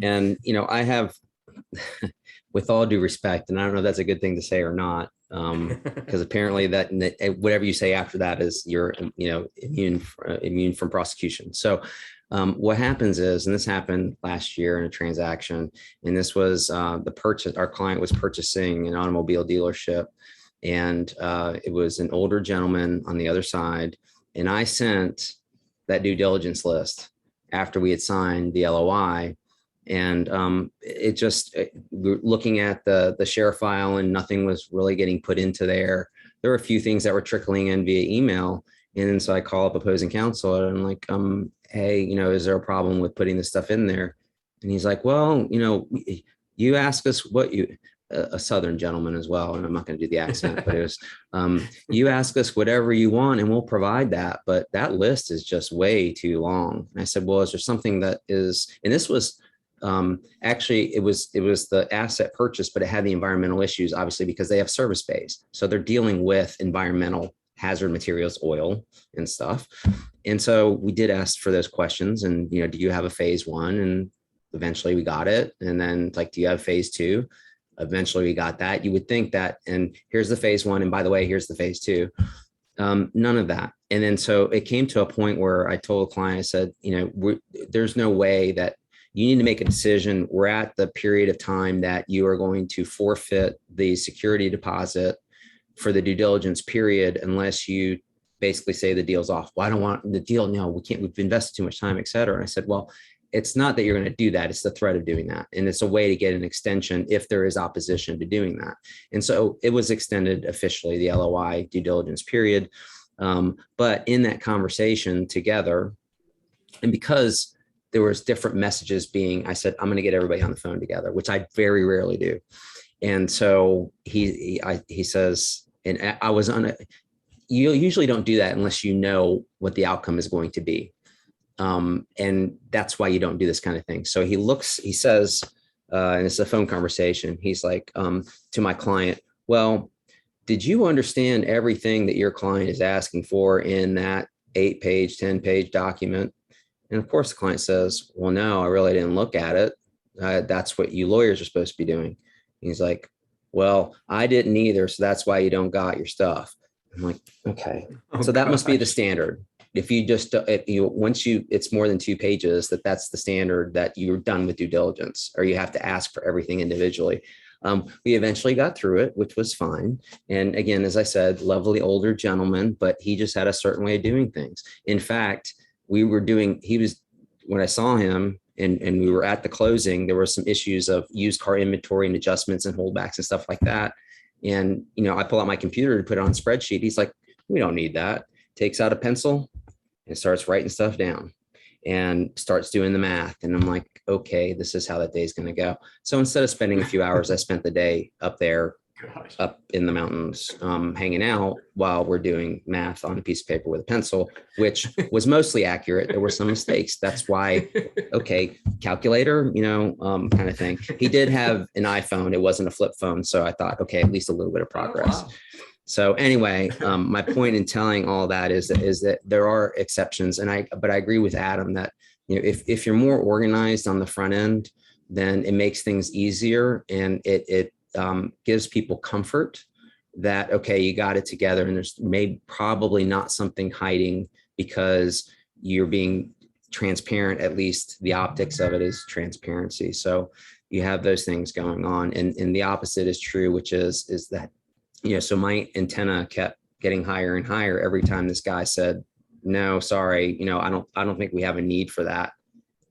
And, I have, with all due respect, and I don't know if that's a good thing to say or not, because apparently that whatever you say after that is you're, immune from prosecution. So what happens is, and this happened last year in a transaction, and this was our client was purchasing an automobile dealership, and it was an older gentleman on the other side. And I sent that due diligence list after we had signed the LOI. And we're looking at the share file, and nothing was really getting put into there. There were a few things that were trickling in via email. And then so I call up opposing counsel and I'm like, hey, is there a problem with putting this stuff in there? And he's like, well, you ask us what a Southern gentleman as well. And I'm not going to do the accent, but it was, you ask us whatever you want and we'll provide that. But that list is just way too long. And I said, well, is there something that is, and this was, actually, it was the asset purchase, but it had the environmental issues, obviously, because they have service bays. So they're dealing with environmental hazard materials, oil and stuff. And so we did ask for those questions and, do you have a phase one? And eventually we got it. And then do you have phase two? Eventually we got that. You would think that, and here's the phase one. And by the way, here's the phase two. None of that. And then so it came to a point where I told a client, I said, there's no way that you need to make a decision. We're at the period of time that you are going to forfeit the security deposit for the due diligence period, unless you basically say the deal's off. Well, I don't want the deal. No, we can't, we've invested too much time, et cetera. And I said, well, it's not that you're going to do that. It's the threat of doing that. And it's a way to get an extension if there is opposition to doing that. And so it was extended officially, the LOI due diligence period. But in that conversation together, and because there was different messages I said, I'm going to get everybody on the phone together, which I very rarely do. And so he says, and I was you usually don't do that unless you know what the outcome is going to be. And that's why you don't do this kind of thing. So he says, and it's a phone conversation. He's like, to my client, well, did you understand everything that your client is asking for in that 8-page, 10-page document? And of course the client says, well, no, I really didn't look at it. That's what you lawyers are supposed to be doing. He's like, well, I didn't either. So that's why you don't got your stuff. I'm like, okay. So that must be the standard. If you just, it's more than 2 pages, that's the standard that you're done with due diligence, or you have to ask for everything individually. We eventually got through it, which was fine. And again, as I said, lovely older gentleman, but he just had a certain way of doing things. In fact, when I saw him and we were at the closing, there were some issues of used car inventory and adjustments and holdbacks and stuff like that. And, I pull out my computer to put it on a spreadsheet. He's like, we don't need that. Takes out a pencil and starts writing stuff down and starts doing the math. And I'm like, okay, this is how that day is going to go. So instead of spending a few hours, I spent the day up there, up in the mountains, hanging out while we're doing math on a piece of paper with a pencil, which was mostly accurate. There were some mistakes. That's why, okay, calculator, kind of thing. He did have an iPhone. It wasn't a flip phone. So I thought, okay, at least a little bit of progress. Oh, wow. So anyway, my point in telling all that is that there are exceptions. But I agree with Adam that, if you're more organized on the front end, then it makes things easier, and it gives people comfort that, okay, you got it together, and there's probably not something hiding because you're being transparent. At least the optics of it is transparency. So you have those things going on, and the opposite is true, which is that, so my antenna kept getting higher and higher every time this guy said, no, sorry, I don't think we have a need for that.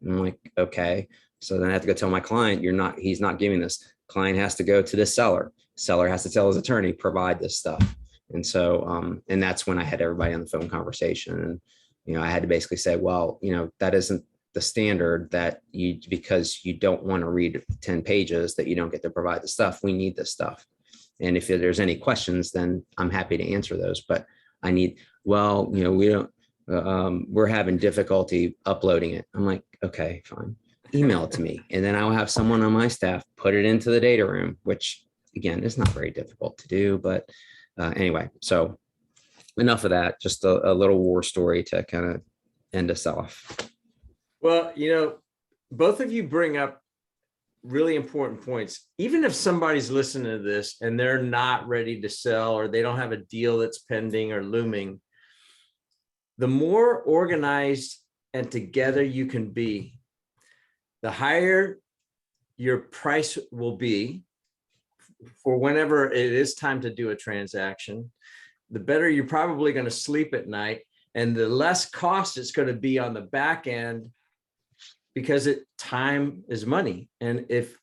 And I'm like, okay. So then I have to go tell my client, he's not giving this. Client has to go to the seller. Seller has to tell his attorney, provide this stuff. And so, and that's when I had everybody on the phone conversation. And, I had to basically say, well, that isn't the standard that because you don't want to read 10 pages that you don't get to provide the stuff. We need this stuff. And if there's any questions, then I'm happy to answer those. But we don't, we're having difficulty uploading it. I'm like, okay, fine. Email it to me. And then I'll have someone on my staff put it into the data room, which again, is not very difficult to do. But anyway, so enough of that, just a little war story to kind of end us off. Well, both of you bring up really important points. Even if somebody's listening to this and they're not ready to sell, or they don't have a deal that's pending or looming, the more organized and together you can be, the higher your price will be for whenever it is time to do a transaction. The better you're probably going to sleep at night, and the less cost it's going to be on the back end, because time is money. And if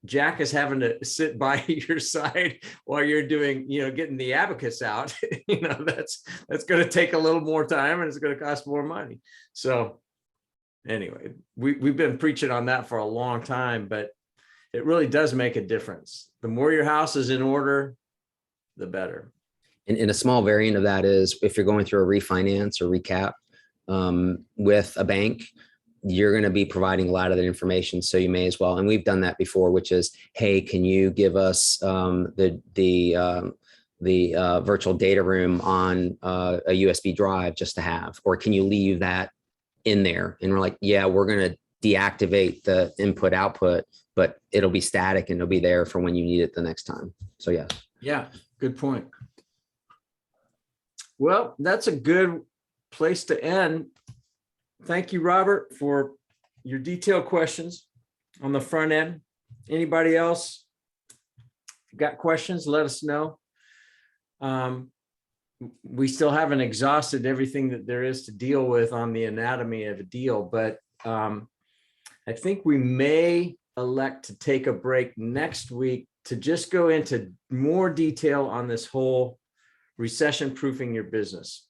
Jack is having to sit by your side while you're doing, getting the abacus out, that's going to take a little more time, and it's going to cost more money. So anyway, we've been preaching on that for a long time, but it really does make a difference. The more your house is in order, the better. And a small variant of that is if you're going through a refinance or recap with a bank, you're going to be providing a lot of that information. So you may as well, and we've done that before, which is, hey, can you give us the virtual data room on a USB drive just to have, or can you leave that in there? And we're like, yeah, we're going to deactivate the input output, but it'll be static and it'll be there for when you need it the next time. So yeah. Yeah, good point. Well, that's a good place to end. Thank you, Robert, for your detailed questions on the front end. Anybody else got questions? Let us know. We still haven't exhausted everything that there is to deal with on the anatomy of a deal, but I think we may elect to take a break next week to just go into more detail on this whole recession proofing your business.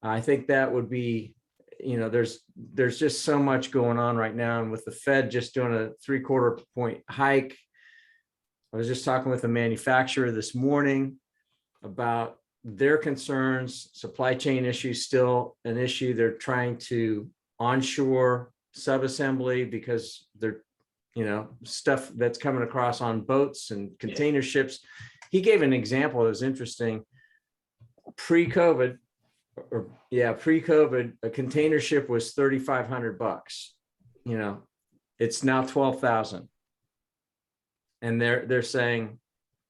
I think that would be, there's just so much going on right now. And with the Fed just doing a 3/4 point hike, I was just talking with a manufacturer this morning about their concerns. Supply chain issues still an issue. They're trying to onshore subassembly because they're, stuff that's coming across on boats and container ships. He gave an example that was interesting. Pre-COVID, a container ship was $3,500. It's now 12,000, and they're saying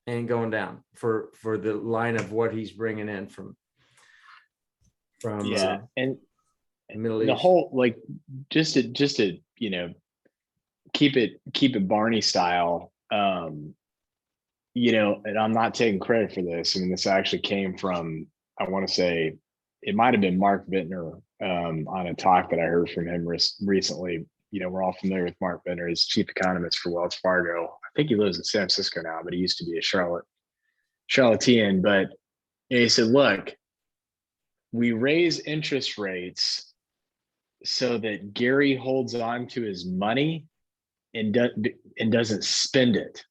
ain't going down for the line of what he's bringing in from and Middle East. The whole, just to keep it Barney style. And I'm not taking credit for this. I mean, this actually came from, I want to say it might've been Mark Vintner on a talk that I heard from him recently. We're all familiar with Mark Vintner, he's chief economist for Wells Fargo. I think he lives in San Francisco now, but he used to be a Charlottean. But he said, look, we raise interest rates so that Gary holds on to his money and doesn't spend it.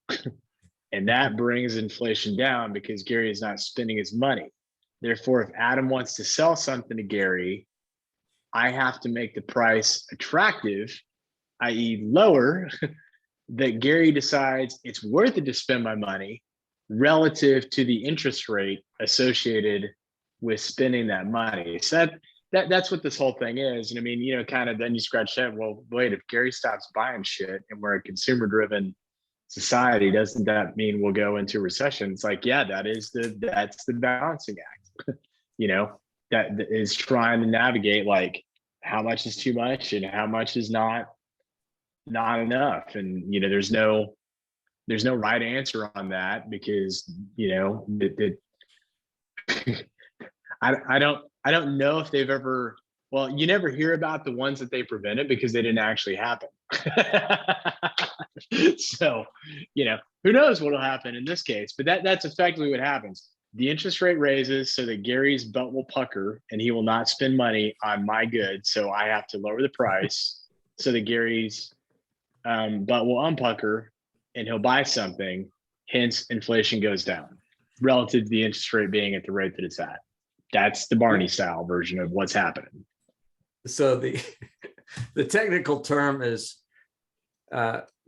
And that brings inflation down because Gary is not spending his money. Therefore, if Adam wants to sell something to Gary, I have to make the price attractive, i.e. lower, that Gary decides it's worth it to spend my money relative to the interest rate associated with spending that money. So that's what this whole thing is. And I mean, kind of then you scratch that. Well, wait, if Gary stops buying shit and we're a consumer-driven society, doesn't that mean we'll go into recession? It's like, yeah, that's the balancing act. That is trying to navigate how much is too much and how much is not enough. And there's no right answer on that because I don't know if they've ever, well, you never hear about the ones that they prevented because they didn't actually happen. So, who knows what'll happen in this case, but that's effectively what happens. the interest rate raises so that Gary's butt will pucker and he will not spend money on my goods. So I have to lower the price so that Gary's butt will unpucker and he'll buy something. Hence, inflation goes down relative to the interest rate being at the rate that it's at. That's the Barney style version of what's happening. So the technical term is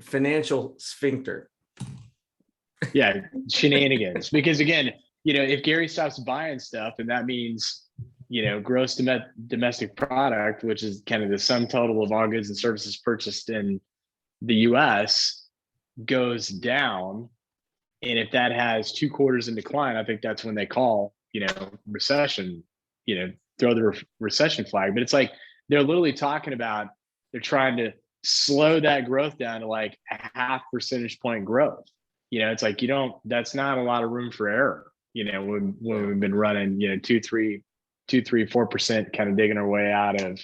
financial sphincter. Yeah, shenanigans. Because again, if Gary stops buying stuff, and that means, gross domestic product, which is kind of the sum total of all goods and services purchased in the US, goes down. And if that has 2 quarters in decline, I think that's when they call, recession, throw the recession flag. But it's like, they're literally talking about, they're trying to slow that growth down to like a 0.5 percentage point growth. It's like, that's not a lot of room for error, when we've been running, 2, 3, 4% kind of digging our way out of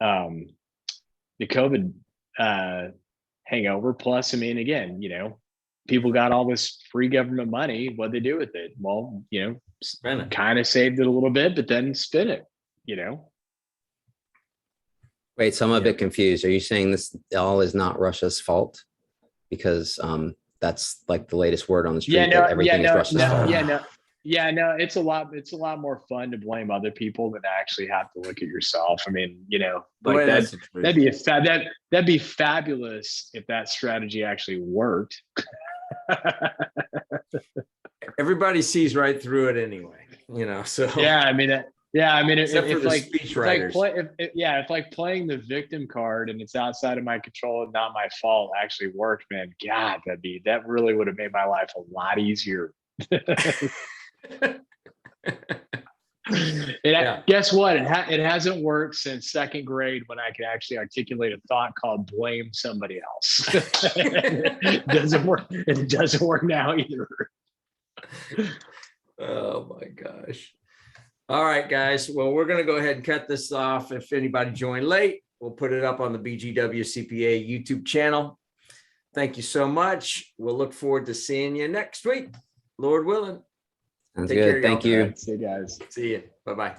the COVID hangover. Plus, I mean, again, people got all this free government money. What'd they do with it? Well, Spend it. kind of saved it a little bit, but then spent it, Wait, so I'm a bit confused. Are you saying this all is not Russia's fault? Because that's like the latest word on the street. That everything is Russia's fault. No, it's a lot more fun to blame other people than to actually have to look at yourself. I mean, like that'd be fabulous if that strategy actually worked. Everybody sees right through it anyway, so. Except for the speech writers. If like playing the victim card and it's outside of my control and not my fault actually worked, man, God, that really would have made my life a lot easier. Guess what? It hasn't worked since 2nd grade when I could actually articulate a thought called blame somebody else. It doesn't work. It doesn't work now either. Oh my gosh. All right, guys. Well, we're going to go ahead and cut this off. If anybody joined late, we'll put it up on the BGW CPA YouTube channel. Thank you so much. We'll look forward to seeing you next week, Lord willing. Sounds Take care, good. Thank you. See you guys. See you. Bye-bye.